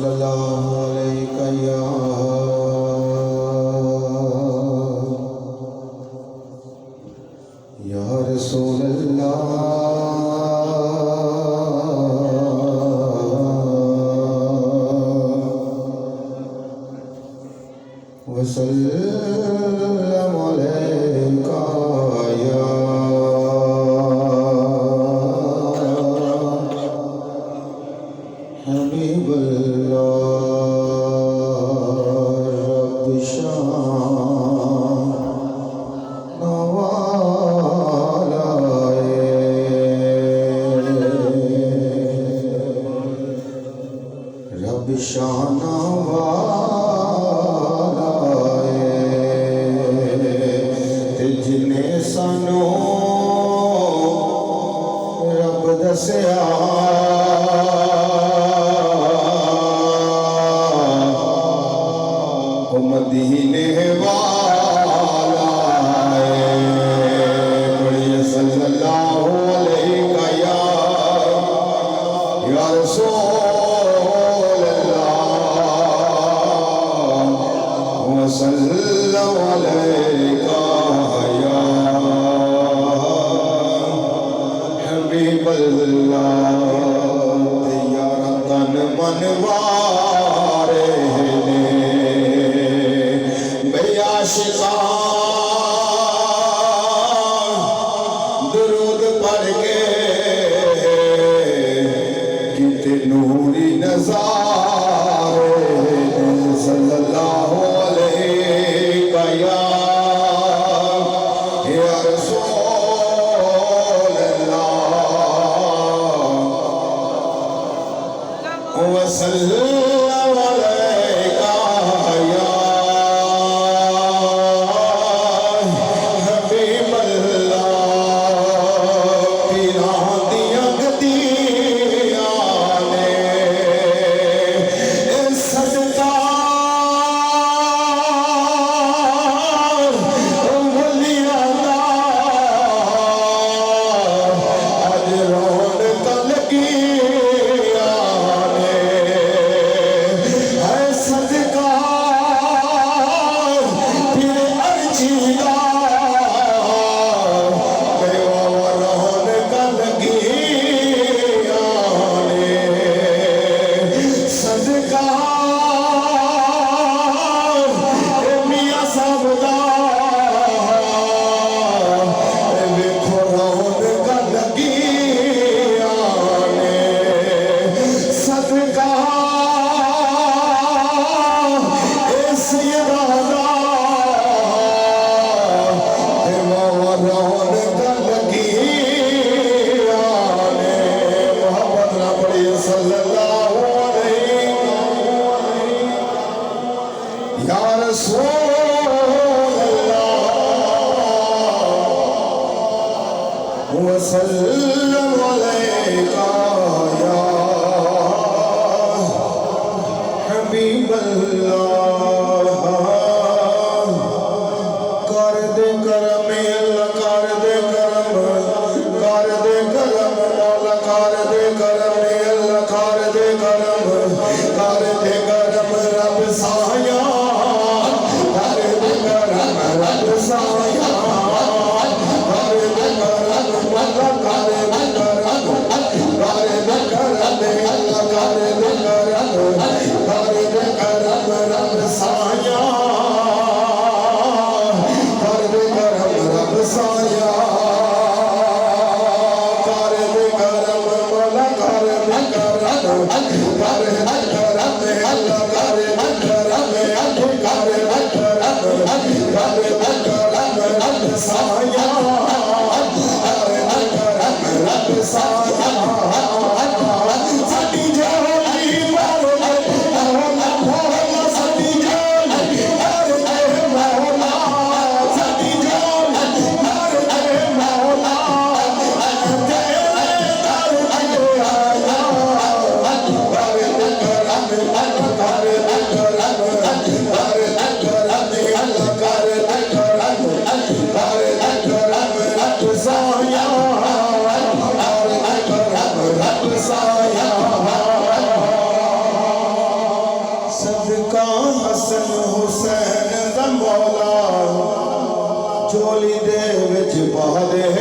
सल्लल्लाहु अलैहि या रसूल अल्लाह वसल्लम अलैका या हबीब रब शाना वालाए ते जिन्ने सानू रब दसिया मदीने वाला है सल्लल्लाहु अलैहि या रसूल अल्लाह वसल्लम अलैका या हबीब अल्लाह यारा तन मन वारे दुरूद पढ़ के किते नूरी नज़ारे सल्लल्लाहु अलैहि या रसूल अल्लाह वसल्लम अलैका या या रसूल अल्लाह वसल्लम अलैका या हबीब अल्लाह कर दे करम अल्लाह कर दे करम मौला कर दे करम अल्लाह कर दे करम रब साया कर पा दे